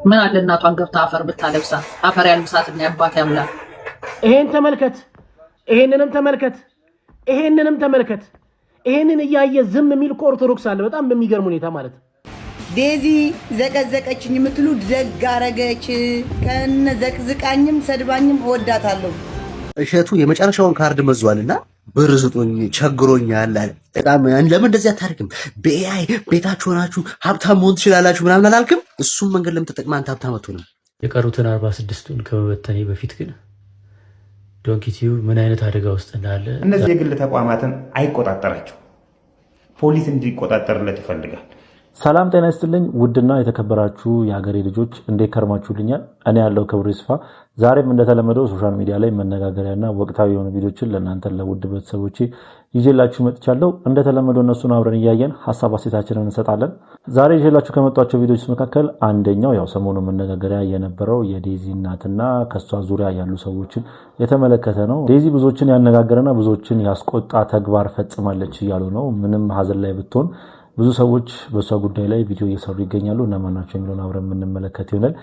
ምን አለ እናቷን ገብታ አፈር ብታለብሳ አፈር ያልብሳት እና ያባት ያምላ ይሄን ተመልከት ይሄንን እያየ ዝም የሚል ኦርቶዶክስ አለ በጣም በሚገርም ሁኔታ ማለት ዴዚ ዘቀዘቀችኝ የምትሉ ደግ አረገች ከነ ዘቅዝቃኝም ሰድባኝም እወዳታለሁ እሸቱ የመጨረሻውን ካርድ መዟልና ብር ስጡኝ ቸግሮኛል አለ በጣም ለምን እንደዚህ አታርክም በኤአይ ቤታችሁ ሆናችሁ ሀብታም መሆን ትችላላችሁ ምናምን አላልክም እሱም መንገድ ለምን ተጠቅመህ አንተ ሀብታም አትሆንም የቀሩትን 46ቱን ከመበተኔ በፊት ግን ዶንኪቲው ምን አይነት አደጋ ውስጥ እንዳለ እነዚህ የግል ተቋማትን አይቆጣጠራቸው ፖሊስ እንዲቆጣጠርለት ይፈልጋል ሰላም ጤና ይስጥልኝ ውድና የተከበራችሁ የሀገሬ ልጆች እንዴት ከርማችሁልኛል እኔ ያለው ክብሩ ይስፋ ዛሬም እንደተለመደው ሶሻል ሚዲያ ላይ መነጋገሪያና ወቅታዊ የሆኑ ቪዲዮችን ለእናንተ ለውድ ቤተሰቦቼ ይዤላችሁ መጥቻለሁ እንደተለመደው እነሱን አብረን እያየን ሐሳብ አስተያየታችንን እንሰጣለን ዛሬ ይዤላችሁ ከመጣቸው ቪዲዮዎች መካከል አንደኛው ያው ሰሞኑን መነጋገሪያ የነበረው የዴዚ እናትና ከሷ ዙሪያ ያሉ ሰዎችን የተመለከተ ነው ዴዚ ብዙዎችን ያነጋገረና ብዙዎችን ያስቆጣ ተግባር ፈጽማለች እያሉ ነው ምንም ሀዘን ላይ ብትሆን ብዙ ሰዎች በሷ ጉዳይ ላይ ቪዲዮ እየሰሩ ይገኛሉ እና ማናቸው የሚለውን አብረን የምንመለከት ይሆናል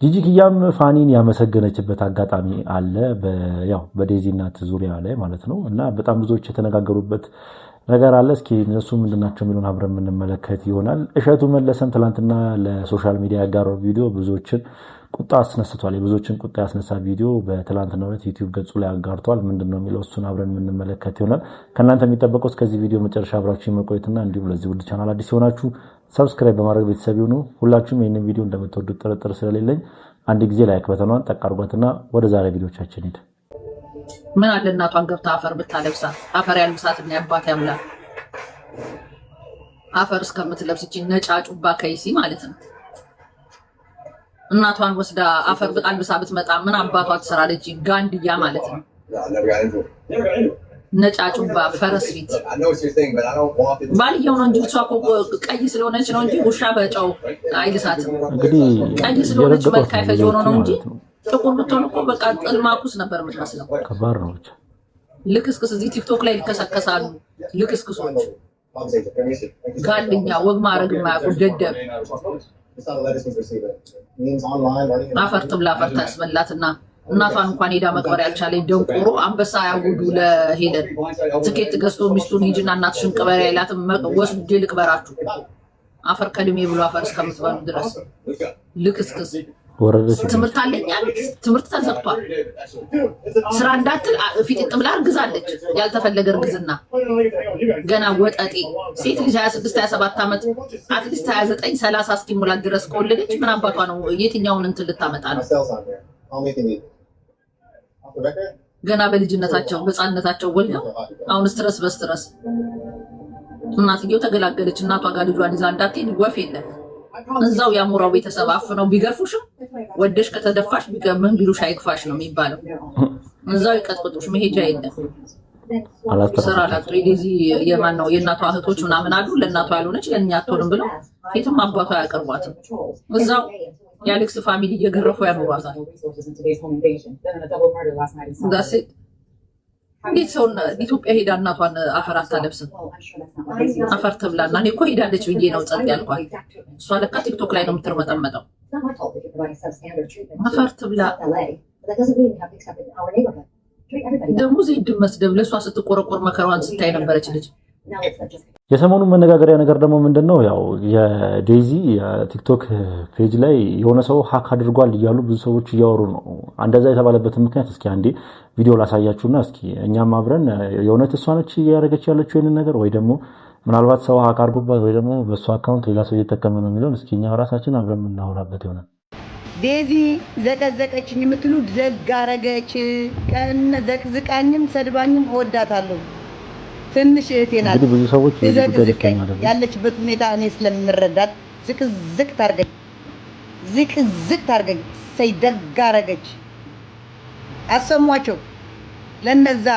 ጂጂ ኪያም ፋኒን ያመሰገነችበት አጋጣሚ አለ በዴዚ እናት ዙሪያ ላይ ማለት ነው እና በጣም ብዙዎች የተነጋገሩበት ነገር አለ እስኪ እነሱ ምንድናቸው የሚለውን አብረን የምንመለከት ይሆናል እሸቱ መለሰም ትላንትና ለሶሻል ሚዲያ ያጋራው ቪዲዮ ብዙዎችን ቁጣ አስነስቷል የብዙዎችን ቁጣ ያስነሳ ቪዲዮ በትላንትናው ዕለት ዩቲዩብ ገጹ ላይ አጋርቷል ምንድነው የሚለው እሱን አብረን የምንመለከት ይሆናል ከናንተ የሚጠበቀው እስከዚህ ቪዲዮ መጨረሻ አብራችሁ መቆየትና እንዲሁም ለዚህ ውድ ቻናል አዲስ ሆናችሁ ሰብስክራይብ በማድረግ ቤተሰብ ይሁኑ ሁላችሁም ይሄንን ቪዲዮ እንደምትወዱት ጥርጥር ስለሌለኝ አንድ ጊዜ ላይክ በተኗን ጠቅ አድርጓትና ወደ ዛሬ ቪዲዮቻችን ሄድ ምን አለ እናቷን ገብታ አፈር ብታለብሳ አፈር ያልብሳት እና ያባት ያምላ አፈር እስከምትለብስ እቺ ነጫጩባ ከይሲ ማለት ነው እናቷን ወስዳ አፈር አልብሳ ብትመጣ ምን አባቷ ትሰራለች ጋንድያ ማለት ነው ነጫጩባ ፈረስ ፊት ባልየው ነው እንጂ እሷ ቀይ ስለሆነች ነው እንጂ ውሻ በጨው አይልሳትም ቀይ ስለሆነች መልክ አይፈጅ ሆኖ ነው እንጂ ጥቁር ብትሆን እኮ በቃ ጥልማኩስ ነበር የምትመስለው ከባድ ነው ልክስክስ እዚህ ቲክቶክ ላይ ይከሰከሳሉ ልክስክሶች ጋንድኛ ወግ ማድረግ የማያውቁ ደደብ አፈር ትብላ አፈር ታስበላትና እናቷን እንኳን ሄዳ መቅበር ያልቻለኝ ደንቆሮ አንበሳ ያውዱ ለሄለን ትኬት ገዝቶ ሚስቱን ሂጂና እናትሽን ቅበሪ አይላትም ወስጄ ልቅበራችሁ አፈር ከድሜ ብሎ አፈር እስከምትበሉ ድረስ ልክስክስ ትምህርት አለኝ ትምህርት ተዘግቷል ስራ እንዳትል ፊት ጥብላ እርግዛለች ያልተፈለገ እርግዝና ገና ወጣጤ ሴት ልጅ 26 27 ዓመት አትሊስት 29 30 እስኪሞላት ድረስ ከወለደች ምን አባቷ ነው የትኛውን እንትን ልታመጣ ነው ገና በልጅነታቸው በጻነታቸው ወልደው አሁን ስትረስ በስትረስ እናትየው ተገላገለች እናቷ ጋር ልጇን ይዛ እንዳትሄድ ወፍ የለም እዛው ያሞራው ቤተሰብ አፍነው ቢገርፉሽ ወደሽ ከተደፋሽ ቢገርምን ቢሉሽ አይክፋሽ ነው የሚባለው እዛው ይቀጥቅጡሽ መሄጃ የለም ስራ ላጥቶ ዴዚ የማን ነው የእናቷ እህቶች ምናምን አሉ ለእናቷ ያልሆነች ለእኛ አትሆንም ብለው የትም አባቷ ያቀርቧት እዛው የአሌክስ ፋሚሊ እየገረፉ ያኖሯታል እንዳሴ እንዴት ሰው ኢትዮጵያ ሄዳ እናቷን አፈር አታለብስም አፈር ትብላና እኔ እኮ ሄዳለች ብዬ ነው ጸጥ ያልኳት እሷ ለካ ቲክቶክ ላይ ነው የምትርመጠመጠው አፈር ትብላ ደግሞ ዘይድ መስደብ ለእሷ ስትቆረቆር መከራዋን ስታይ ነበረች ልጅ የሰሞኑን መነጋገሪያ ነገር ደግሞ ምንድነው ያው የዴዚ የቲክቶክ ፔጅ ላይ የሆነ ሰው ሃክ አድርጓል እያሉ ብዙ ሰዎች እያወሩ ነው አንደዛ የተባለበት ምክንያት እስኪ አንዴ ቪዲዮ ላሳያችሁና እስኪ እኛም አብረን የእውነት እሷ ነች ያደረገች ያለችው ይሄን ነገር ወይ ደግሞ ምናልባት ሰው ሃክ አድርጎባት ወይ ደግሞ በሷ አካውንት ሌላ ሰው እየተጠቀመ ነው የሚለው እስኪ እኛ ራሳችን አብረን እናወራበት ይሆናል ዴዚ ዘቀዘቀችኝ የምትሉ ደግ አረገች ከነ ዘቅዝቃኝም ሰድባኝም እወዳታለሁ ትንሽ እህቴ ናት ብዙ ሰዎች ያለችበት ሁኔታ እኔ ስለምንረዳት ዝቅዝቅ ታርገኝ ሰይደግ አረገች አሰሟቸው ለነዛ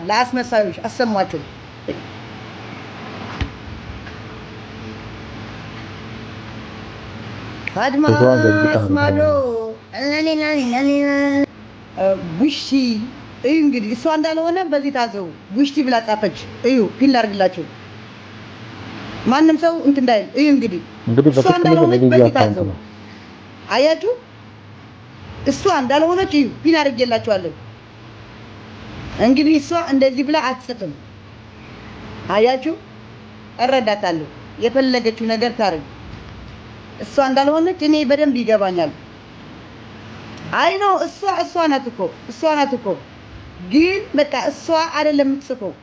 ለአስመሳዮች አሰሟቸው አድማስ ማዶ ውሺ እዩ እንግዲህ እሷ እንዳልሆነ በዚህ ታዘው ውሽቲ ብላ ጻፈች እዩ ፒን ላድርግላችሁ ማንም ሰው እንት እንዳይል እዩ እንግዲህ እሷ እንዳልሆነ በዚህ ታዘው አያችሁ እሷ እንዳልሆነች ፒን አድርጌላችኋለሁ። እንግዲህ እሷ እንደዚህ ብላ አትጽፍም። አያችሁ እረዳታለሁ። የፈለገችው ነገር ታርግ። እሷ እንዳልሆነች እኔ በደንብ ይገባኛል። አይ ነው እሷ ናት እኮ ግን በቃ እሷ አይደለም የምትጽፈው።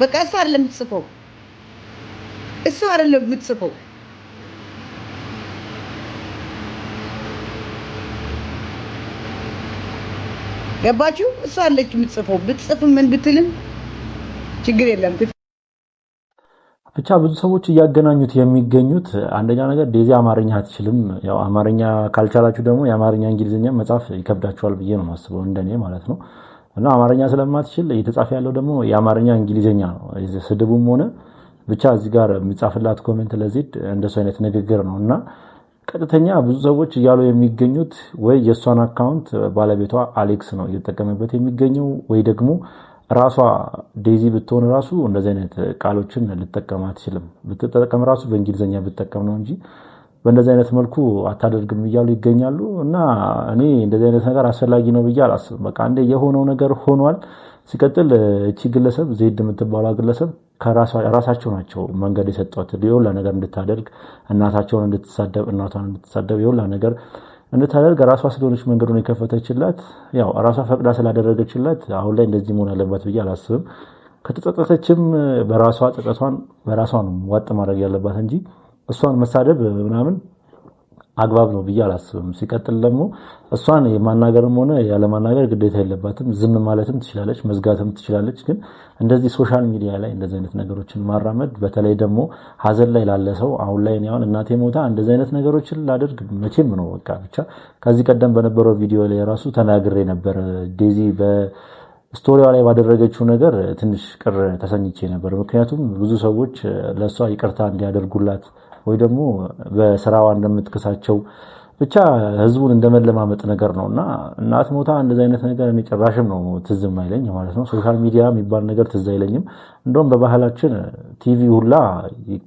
በቃ እሷ አይደለም የምትጽፈው። ገባችሁ? እሷ አለች የምትጽፈው። ብትጽፍም ምን ብትልም ችግር የለም። ብቻ ብዙ ሰዎች እያገናኙት የሚገኙት አንደኛ ነገር ዴዚ አማርኛ አትችልም። ያው አማርኛ ካልቻላችሁ ደግሞ የአማርኛ እንግሊዝኛ መጻፍ ይከብዳችኋል ብዬ ነው የማስበው እንደኔ ማለት ነው። እና አማርኛ ስለማትችል እየተጻፈ ያለው ደግሞ የአማርኛ እንግሊዝኛ ነው። ስድቡም ሆነ ብቻ እዚህ ጋር የሚጻፍላት ኮሜንት ለዜድ እንደሱ አይነት ንግግር ነው እና ቀጥተኛ ብዙ ሰዎች እያሉ የሚገኙት ወይ የሷን አካውንት ባለቤቷ አሌክስ ነው እየተጠቀመበት የሚገኘው ወይ ደግሞ ራሷ ዴዚ ብትሆን ራሱ እንደዚህ አይነት ቃሎችን ልትጠቀም አትችልም። ብትጠቀም ራሱ በእንግሊዝኛ ብትጠቀም ነው እንጂ በእንደዚህ አይነት መልኩ አታደርግም እያሉ ይገኛሉ። እና እኔ እንደዚህ አይነት ነገር አስፈላጊ ነው ብዬ አላስብም። በቃ አንዴ የሆነው ነገር ሆኗል። ሲቀጥል እቺ ግለሰብ ዜድ የምትባለው ግለሰብ ራሳቸው ናቸው መንገድ የሰጧት የሁላ ነገር እንድታደርግ፣ እናታቸውን እንድትሳደብ፣ እናቷን እንድትሳደብ የሁላ ነገር እንድታደርግ ራሷ ስለሆነች መንገዱን የከፈተችላት ያው ራሷ ፈቅዳ ስላደረገችላት አሁን ላይ እንደዚህ መሆን አለባት ብዬ አላስብም። ከተጸጸተችም በራሷ ጸጸቷን በራሷ ነው ዋጥ ማድረግ ያለባት እንጂ እሷን መሳደብ ምናምን አግባብ ነው ብዬ አላስብም። ሲቀጥል ደግሞ እሷን የማናገርም ሆነ ያለማናገር ግዴታ የለባትም። ዝም ማለትም ትችላለች፣ መዝጋትም ትችላለች። ግን እንደዚህ ሶሻል ሚዲያ ላይ እንደዚህ አይነት ነገሮችን ማራመድ በተለይ ደግሞ ሀዘን ላይ ላለ ሰው አሁን ላይ ነው እናቴ ሞታ እንደዚህ አይነት ነገሮችን ላደርግ መቼም ነው በቃ ብቻ ከዚህ ቀደም በነበረው ቪዲዮ ላይ ራሱ ተናግሬ ነበር። ዴዚ በስቶሪዋ ላይ ባደረገችው ነገር ትንሽ ቅር ተሰኝቼ ነበር። ምክንያቱም ብዙ ሰዎች ለሷ ይቅርታ እንዲያደርጉላት ወይ ደግሞ በስራዋ እንደምትከሳቸው ብቻ ህዝቡን እንደመለማመጥ ነገር ነውና እናት ሞታ እንደዚህ አይነት ነገር እኔ ጭራሽም ነው ትዝም አይለኝ ማለት ነው። ሶሻል ሚዲያ የሚባል ነገር ትዝ አይለኝም። እንደውም በባህላችን ቲቪ ሁላ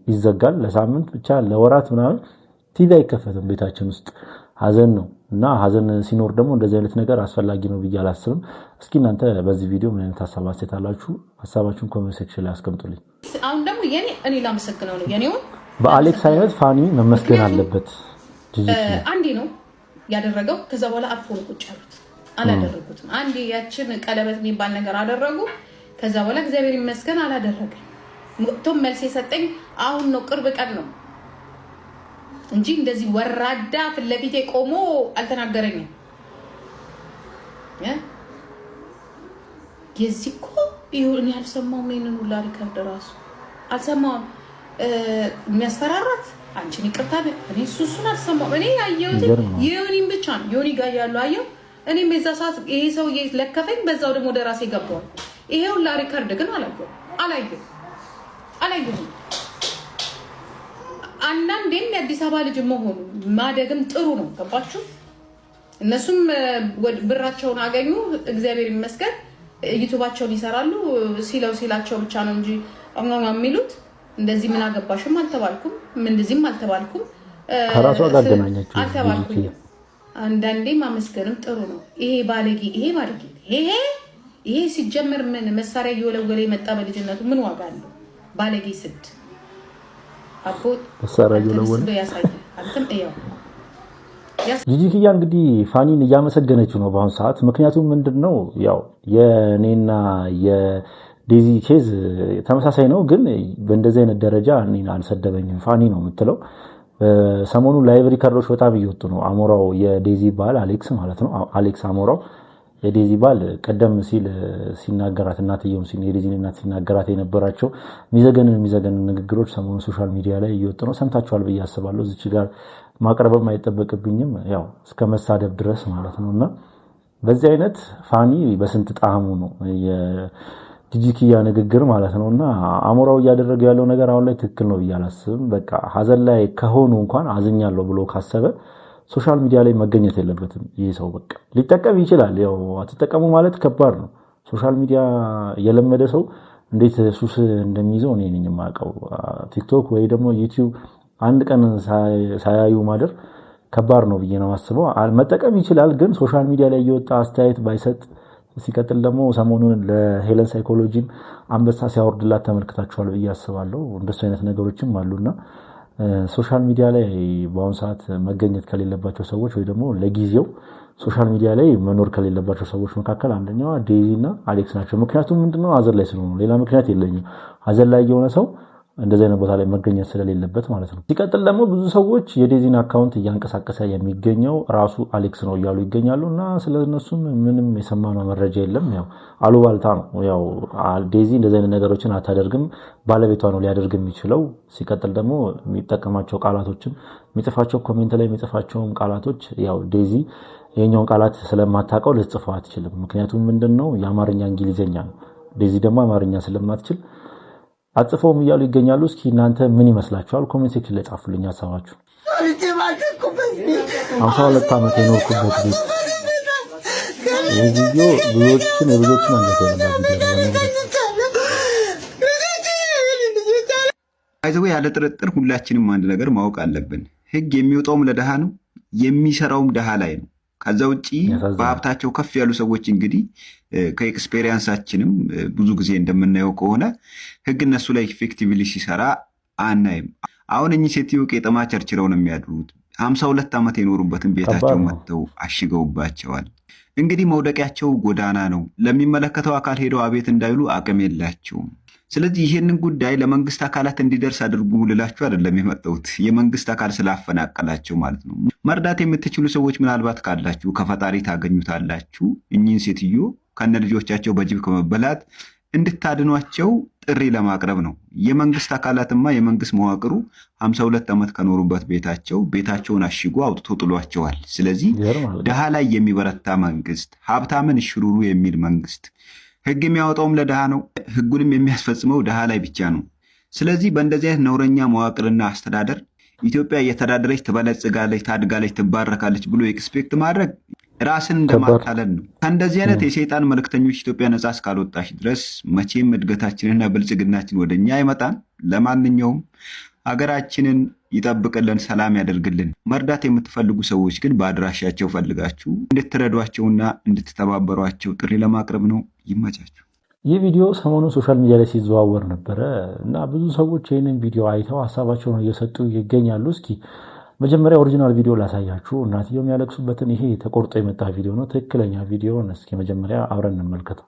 ይዘጋል ለሳምንት ብቻ ለወራት ምናምን ቲቪ አይከፈትም ቤታችን ውስጥ ሀዘን ነው እና ሀዘን ሲኖር ደግሞ እንደዚህ አይነት ነገር አስፈላጊ ነው ብዬ አላስብም። እስኪ እናንተ በዚህ ቪዲዮ ምን አይነት ሀሳብ አስተያየታላችሁ? ሀሳባችሁን ኮሜንት ሴክሽን ላይ አስቀምጡልኝ። አሁን ደግሞ እኔ ላመሰግነው ነው የኔው በአሌክስ አይነት ፋኒ መመስገን አለበት። አንዴ ነው ያደረገው። ከዛ በኋላ አርፎ ነው ቁጭ ያሉት። አላደረጉትም። አንዴ ያችን ቀለበት የሚባል ነገር አደረጉ። ከዛ በኋላ እግዚአብሔር ይመስገን አላደረገ። ቶም መልስ የሰጠኝ አሁን ነው ቅርብ ቀን ነው እንጂ እንደዚህ ወራዳ ፊት ለፊቴ ቆሞ አልተናገረኝም። የዚህ እኮ ይሁን ያልሰማው ምን ሁላ ሪከርድ ራሱ አልሰማውም። የሚያስፈራራት አንቺን ይቅርታ እኔ እሱን አልሰማሁም። እኔ ያየሁት ዮኒን ብቻ ነው። ዮኒ ጋር ያለው አየሁ። እኔም የዛ ሰዓት ይሄ ሰውዬ ለከፈኝ። በዛው ደግሞ ወደ ራሴ ገባሁ። ይሄው ሪከርድ ግን አላየሁም። አንዳንዴም የአዲስ አበባ ልጅ መሆኑ ማደግም ጥሩ ነው። ገባችሁ? እነሱም ብራቸውን አገኙ። እግዚአብሔር ይመስገን ዩቲዩባቸውን ይሰራሉ። ሲላቸው ብቻ ነው እንጂ የሚሉት እንደዚህ ምን አገባሽም አልተባልኩም። ምን እንደዚህም አልተባልኩም። ከራሷ ጋር አገናኛችሁ አልተባልኩም። አንዳንዴ ማመስገንም ጥሩ ነው። ይሄ ባለጌ ይሄ ሲጀመር ምን መሳሪያ እየወለወለ የመጣ በልጅነቱ ምን ዋጋ አለው? ባለጌ ስድ አቦ መሳሪያ እየወለወለ ያሳያል። አንተም እያው ጂጂኪያ እንግዲህ ፋኒን እያመሰገነችው ነው በአሁኑ ሰዓት። ምክንያቱም ምንድነው ያው የኔና ዴዚ ኬዝ ተመሳሳይ ነው፣ ግን በእንደዚህ አይነት ደረጃ እኔን አልሰደበኝም ፋኒ ነው የምትለው። ሰሞኑ ላይቭ ሪከርዶች በጣም እየወጡ ነው። አሞራው የዴዚ ባል አሌክስ ማለት ነው። አሌክስ አሞራው የዴዚ ባል ቀደም ሲል ሲናገራት እናትየውም የዴዚን እናት ሲናገራት የነበራቸው የሚዘገንን ንግግሮች ሰሞኑ ሶሻል ሚዲያ ላይ እየወጡ ነው። ሰምታችኋል ብዬ አስባለሁ። እዚች ጋር ማቅረብም አይጠበቅብኝም ያው እስከ መሳደብ ድረስ ማለት ነውና በዚህ አይነት ፋኒ በስንት ጣዕሙ ነው ጂጂኪያ ንግግር ማለት ነውና አሞራው እያደረገ ያለው ነገር አሁን ላይ ትክክል ነው ብዬ አላስብም። በቃ ሀዘን ላይ ከሆኑ እንኳን አዝኛለሁ ብሎ ካሰበ ሶሻል ሚዲያ ላይ መገኘት የለበትም። ይህ ሰው በቃ ሊጠቀም ይችላል። ያው አትጠቀሙ ማለት ከባድ ነው። ሶሻል ሚዲያ የለመደ ሰው እንዴት ሱስ እንደሚይዘው እኔ ነኝ የማውቀው። ቲክቶክ ወይ ደግሞ ዩቲዩብ አንድ ቀን ሳያዩ ማደር ከባድ ነው ብዬ ነው ማስበው። መጠቀም ይችላል ግን ሶሻል ሚዲያ ላይ እየወጣ አስተያየት ባይሰጥ። ሲቀጥል ደግሞ ሰሞኑን ለሄለን ሳይኮሎጂም አንበሳ ሲያወርድላት ተመልክታችኋል ብዬ አስባለሁ። እንደሱ አይነት ነገሮችም አሉና ሶሻል ሚዲያ ላይ በአሁኑ ሰዓት መገኘት ከሌለባቸው ሰዎች ወይ ደግሞ ለጊዜው ሶሻል ሚዲያ ላይ መኖር ከሌለባቸው ሰዎች መካከል አንደኛዋ ዴዚ እና አሌክስ ናቸው። ምክንያቱም ምንድነው ሀዘን ላይ ስለሆነ ሌላ ምክንያት የለኝም። ሀዘን ላይ የሆነ ሰው እንደዚህ አይነት ቦታ ላይ መገኘት ስለሌለበት ማለት ነው። ሲቀጥል ደግሞ ብዙ ሰዎች የዴዚን አካውንት እያንቀሳቀሰ የሚገኘው ራሱ አሌክስ ነው እያሉ ይገኛሉ እና ስለነሱም ምንም የሰማነው መረጃ የለም። ያው አሉባልታ ነው። ያው ዴዚ እንደዚህ አይነት ነገሮችን አታደርግም፣ ባለቤቷ ነው ሊያደርግ የሚችለው። ሲቀጥል ደግሞ የሚጠቀማቸው ቃላቶችም የሚጽፋቸው ኮሜንት ላይ የሚጽፋቸውም ቃላቶች ያው ዴዚ የኛውን ቃላት ስለማታውቀው ልጽፈው አትችልም። ምክንያቱም ምንድነው የአማርኛ እንግሊዘኛ ነው። ዴዚ ደግሞ አማርኛ ስለማትችል አጽፈውም እያሉ ይገኛሉ። እስኪ እናንተ ምን ይመስላችኋል? ኮሜንት ሴክሽን ላይ ጻፉልኝ ሐሳባችሁ። 52 ዓመት የኖርኩበት ቤት የቪዲዮ ብዙዎችን አንገት ያለ ቪዲዮ ነው። አይዘው ያለ ጥርጥር ሁላችንም አንድ ነገር ማወቅ አለብን። ህግ የሚወጣውም ለደሃ ነው፣ የሚሰራውም ደሃ ላይ ነው። ከዛ ውጪ በሀብታቸው ከፍ ያሉ ሰዎች እንግዲህ ከኤክስፔሪየንሳችንም ብዙ ጊዜ እንደምናየው ከሆነ ህግ እነሱ ላይ ኢፌክቲቭሊ ሲሰራ አናይም። አሁን እኚህ ሴትዮ ቄጠማ ቸርችረው ነው የሚያድሩት። 52 ዓመት የኖሩበትን ቤታቸው መጥተው አሽገውባቸዋል። እንግዲህ መውደቂያቸው ጎዳና ነው። ለሚመለከተው አካል ሄደው አቤት እንዳይሉ አቅም የላቸውም። ስለዚህ ይህንን ጉዳይ ለመንግስት አካላት እንዲደርስ አድርጉ ልላችሁ አይደለም የመጣሁት፣ የመንግስት አካል ስላፈናቀላቸው ማለት ነው። መርዳት የምትችሉ ሰዎች ምናልባት ካላችሁ ከፈጣሪ ታገኙታላችሁ። እኚህን ሴትዮ ከነ ልጆቻቸው በጅብ ከመበላት እንድታድኗቸው ጥሪ ለማቅረብ ነው። የመንግስት አካላትማ የመንግስት መዋቅሩ 52 ዓመት ከኖሩበት ቤታቸውን አሽጎ አውጥቶ ጥሏቸዋል። ስለዚህ ደሃ ላይ የሚበረታ መንግስት፣ ሀብታምን እሽሩሩ የሚል መንግስት፣ ህግ የሚያወጣውም ለደሃ ነው፣ ህጉንም የሚያስፈጽመው ደሃ ላይ ብቻ ነው። ስለዚህ በእንደዚህ አይነት ነውረኛ መዋቅርና አስተዳደር ኢትዮጵያ እየተዳደረች ትበለጽጋለች፣ ታድጋለች፣ ትባረካለች ብሎ ኤክስፔክት ማድረግ ራስን እንደማታለል ነው። ከእንደዚህ አይነት የሰይጣን መልክተኞች ኢትዮጵያ ነጻ እስካልወጣች ድረስ መቼም እድገታችንና ብልጽግናችን ወደኛ አይመጣም። ለማንኛውም ሀገራችንን ይጠብቅልን፣ ሰላም ያደርግልን። መርዳት የምትፈልጉ ሰዎች ግን በአድራሻቸው ፈልጋችሁ እንድትረዷቸውና እንድትተባበሯቸው ጥሪ ለማቅረብ ነው። ይመቻችሁ። ይህ ቪዲዮ ሰሞኑን ሶሻል ሚዲያ ላይ ሲዘዋወር ነበረ እና ብዙ ሰዎች ይህንን ቪዲዮ አይተው ሀሳባቸውን እየሰጡ ይገኛሉ። እስኪ መጀመሪያ ኦሪጂናል ቪዲዮ ላሳያችሁ። እናትየው የሚያለቅሱበትን ይሄ ተቆርጦ የመጣ ቪዲዮ ነው። ትክክለኛ ቪዲዮን እስኪ መጀመሪያ አብረን እንመልከተው።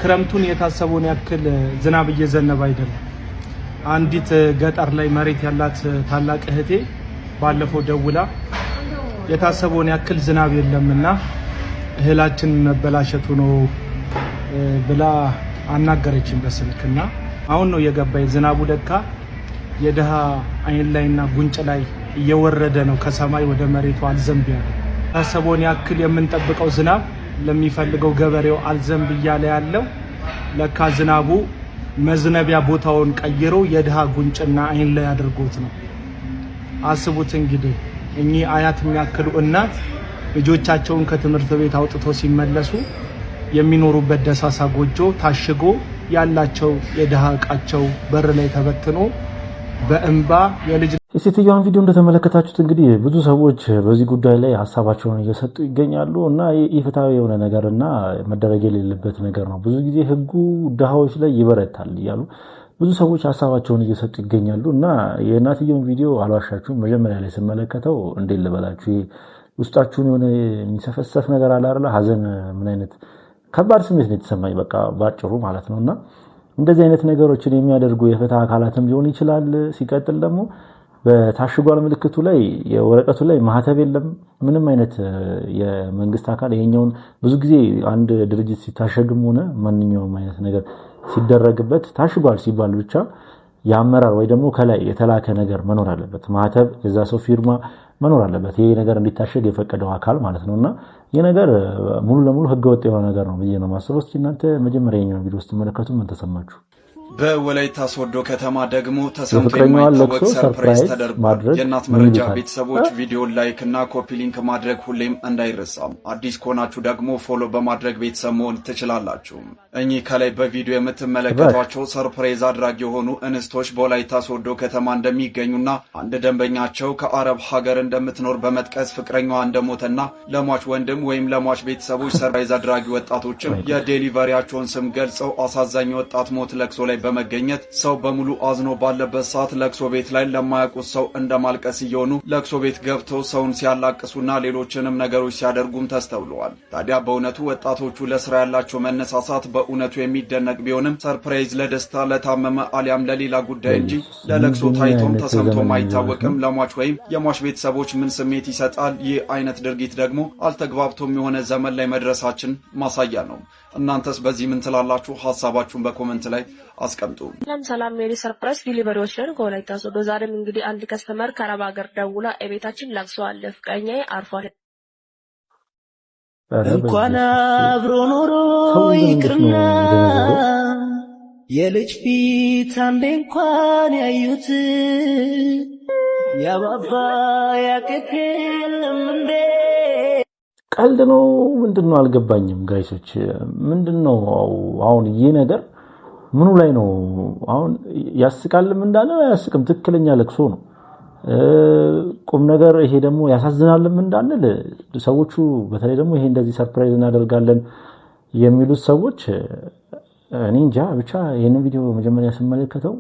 ክረምቱን የታሰበውን ያክል ዝናብ እየዘነበ አይደለም። አንዲት ገጠር ላይ መሬት ያላት ታላቅ እህቴ ባለፈው ደውላ የታሰበውን ያክል ዝናብ የለምና እህላችን መበላሸቱ ነው ብላ አናገረችኝ በስልክና አሁን ነው የገባኝ። ዝናቡ ለካ የደሃ አይን ላይና ጉንጭ ላይ እየወረደ ነው፣ ከሰማይ ወደ መሬቱ አልዘንብ ያለ። የታሰበውን ያክል የምንጠብቀው ዝናብ ለሚፈልገው ገበሬው አልዘንብ እያለ ያለው ለካ ዝናቡ መዝነቢያ ቦታውን ቀይሮ የድሃ ጉንጭና አይን ላይ አድርጎት ነው። አስቡት እንግዲህ እኚህ አያት የሚያክሉ እናት ልጆቻቸውን ከትምህርት ቤት አውጥተው ሲመለሱ የሚኖሩበት ደሳሳ ጎጆ ታሽጎ ያላቸው የድሃ ዕቃቸው በር ላይ ተበትኖ በእንባ የልጅ የሴትዮዋን ቪዲዮ እንደተመለከታችሁት እንግዲህ ብዙ ሰዎች በዚህ ጉዳይ ላይ ሀሳባቸውን እየሰጡ ይገኛሉ እና ኢፍትሐዊ የሆነ ነገርና መደረግ የሌለበት ነገር ነው። ብዙ ጊዜ ህጉ ድሃዎች ላይ ይበረታል እያሉ ብዙ ሰዎች ሀሳባቸውን እየሰጡ ይገኛሉ እና የእናትየውን ቪዲዮ አልዋሻችሁም፣ መጀመሪያ ላይ ስመለከተው እንዴት ልበላችሁ ውስጣችሁን የሆነ የሚሰፈሰፍ ነገር አለ አይደል? ሀዘን ምን አይነት ከባድ ስሜት ነው የተሰማኝ በቃ ባጭሩ ማለት ነውና እንደዚህ አይነት ነገሮችን የሚያደርጉ የፍትህ አካላትም ሊሆን ይችላል። ሲቀጥል ደግሞ በታሽጓል ምልክቱ ላይ የወረቀቱ ላይ ማህተብ የለም ምንም አይነት የመንግስት አካል ይሄኛውን ብዙ ጊዜ አንድ ድርጅት ሲታሸግም ሆነ ማንኛውም አይነት ነገር ሲደረግበት ታሽጓል ሲባል ብቻ ያመራር ወይ ደግሞ ከላይ የተላከ ነገር መኖር አለበት። ማህተብ የዛ ሰው ፊርማ መኖር አለበት። ይሄ ነገር እንዲታሸግ የፈቀደው አካል ማለት ነውና ይሄ ነገር ሙሉ ለሙሉ ህገወጥ የሆነ ነገር ነው ብዬ ነው ማስበው። እስኪ እናንተ መጀመሪያ የኛውን ቪዲዮ ስትመለከቱ ምን ተሰማችሁ? በወላይታ ሶዶ ከተማ ደግሞ ተሰምቶ የማይታወቅ ሰርፕራይዝ ተደርጓል። የእናት መረጃ ቤተሰቦች ቪዲዮን ላይክ እና ኮፒ ሊንክ ማድረግ ሁሌም እንዳይረሳም። አዲስ ከሆናችሁ ደግሞ ፎሎ በማድረግ ቤተሰብ መሆን ትችላላችሁ። እኚህ ከላይ በቪዲዮ የምትመለከቷቸው ሰርፕራይዝ አድራጊ የሆኑ እንስቶች በወላይታ ሶዶ ከተማ እንደሚገኙና አንድ ደንበኛቸው ከአረብ ሀገር እንደምትኖር በመጥቀስ ፍቅረኛዋ እንደሞተና ለሟች ወንድም ወይም ለሟች ቤተሰቦች ሰርፕራይዝ አድራጊ ወጣቶችም የዴሊቨሪያቸውን ስም ገልጸው አሳዛኝ ወጣት ሞት ለቅሶ ላይ በመገኘት ሰው በሙሉ አዝኖ ባለበት ሰዓት ለቅሶ ቤት ላይ ለማያውቁት ሰው እንደማልቀስ እየሆኑ ለቅሶ ቤት ገብተው ሰውን ሲያላቅሱና ሌሎችንም ነገሮች ሲያደርጉም ተስተውለዋል። ታዲያ በእውነቱ ወጣቶቹ ለስራ ያላቸው መነሳሳት በእውነቱ የሚደነቅ ቢሆንም ሰርፕራይዝ ለደስታ ለታመመ አሊያም ለሌላ ጉዳይ እንጂ ለለቅሶ ታይቶም ተሰምቶም አይታወቅም። ለሟች ወይም የሟች ቤተሰቦች ምን ስሜት ይሰጣል? ይህ አይነት ድርጊት ደግሞ አልተግባብቶም የሆነ ዘመን ላይ መድረሳችን ማሳያ ነው። እናንተስ በዚህ ምን ትላላችሁ? ሐሳባችሁን በኮሜንት ላይ አስቀምጡ። ሰላም ሜሪ ሰርፕራይዝ ዲሊቨሪዎች ነን ከወላይታ ሶዶ። ዛሬም እንግዲህ አንድ ከስተመር ከአረብ ሀገር ደውላ ቤታችን ለቅሶ አለ ፍቅረኛዬ አርፏል። እንኳን አብሮ ኖሮ ይቅርና የልጅ ፊት አንዴ እንኳን ያዩት ያባባ ያቀቴ የለም እንዴ? ቀልድ ነው ምንድነው? አልገባኝም ጋይሶች። ምንድነው አሁን ይሄ ነገር ምኑ ላይ ነው? አሁን ያስቃልም እንዳለ ያስቅም ትክክለኛ ለቅሶ ነው። ቁም ነገር ይሄ ደግሞ ያሳዝናልም እንዳንል ሰዎቹ በተለይ ደግሞ ይሄ እንደዚህ ሰርፕራይዝ እናደርጋለን የሚሉት ሰዎች እኔ እንጃ ብቻ ይሄንን ቪዲዮ መጀመሪያ ስመለከተው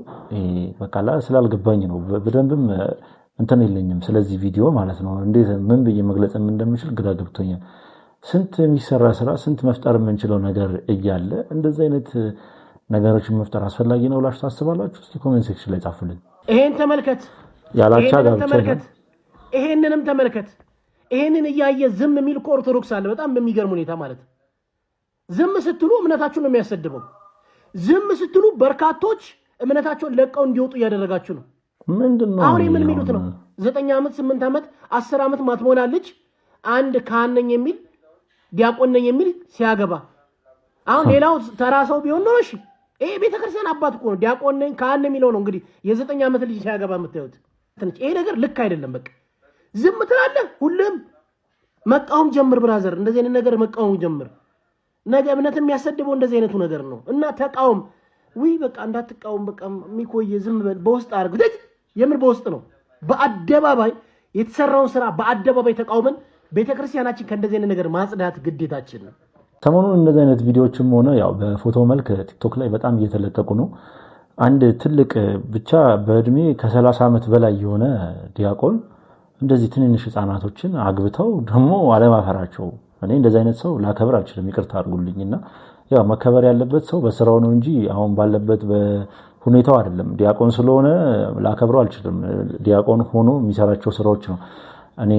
በቃ ስላልገባኝ ነው በደንብም እንትን የለኝም ስለዚህ ቪዲዮ ማለት ነው። እንዴት ምን ብዬ መግለጽ እንደምችል ግራ ገብቶኛል። ስንት የሚሰራ ስራ ስንት መፍጠር የምንችለው ነገር እያለ እንደዚህ አይነት ነገሮችን መፍጠር አስፈላጊ ነው ብላችሁ ታስባላችሁ? እስኪ ኮሜንት ሴክሽን ላይ ጻፉልኝ። ይሄን ተመልከት፣ ያላቻ ጋብቻ ተመልከት፣ ይሄንንም ተመልከት። ይሄንን እያየ ዝም የሚል ኦርቶዶክስ አለ፣ በጣም በሚገርም ሁኔታ ማለት ዝም ስትሉ እምነታችሁን ነው የሚያሰድበው። ዝም ስትሉ በርካቶች እምነታቸውን ለቀው እንዲወጡ እያደረጋችሁ ነው። ምንድነው አሁን ምን የሚሉት ነው? 9 ዓመት 8 ዓመት 10 ዓመት ማትሞላ ልጅ አንድ ካህን ነኝ የሚል ዲያቆን ነኝ የሚል ሲያገባ፣ አሁን ሌላው ተራ ሰው ቢሆን ነው እሺ፣ ይሄ ቤተክርስቲያን አባት እኮ ነው ዲያቆን ነኝ ካህን የሚለው ነው እንግዲህ የ9 ዓመት ልጅ ሲያገባ የምታዩት። ይሄ ነገር ልክ አይደለም። በቃ ዝም ትላለህ፣ ሁሉም መቃወም ጀምር ብራዘር፣ እንደዚህ አይነት ነገር መቃወም ጀምር። ነገ እምነት የሚያሰድበው እንደዚህ አይነቱ ነገር ነው እና ተቃውም። ወይ በቃ እንዳትቃወም፣ በቃ ሚኮየ ዝም በል፣ በውስጥ አድርግ። የምን በውስጥ ነው? በአደባባይ የተሰራውን ስራ በአደባባይ ተቃውመን ቤተክርስቲያናችን ከእንደዚህ አይነት ነገር ማጽዳት ግዴታችን ነው። ሰሞኑን እንደዚህ አይነት ቪዲዮዎችም ሆነ ያው በፎቶ መልክ ቲክቶክ ላይ በጣም እየተለቀቁ ነው። አንድ ትልቅ ብቻ በእድሜ ከ30 ዓመት በላይ የሆነ ዲያቆን እንደዚህ ትንንሽ ህፃናቶችን አግብተው ደግሞ አለማፈራቸው። እኔ እንደዚህ አይነት ሰው ላከብር አልችልም፣ ይቅርታ አድርጉልኝና ያው መከበር ያለበት ሰው በስራው ነው እንጂ አሁን ባለበት በሁኔታው አይደለም። ዲያቆን ስለሆነ ላከብረው አልችልም። ዲያቆን ሆኖ የሚሰራቸው ስራዎች ነው እኔ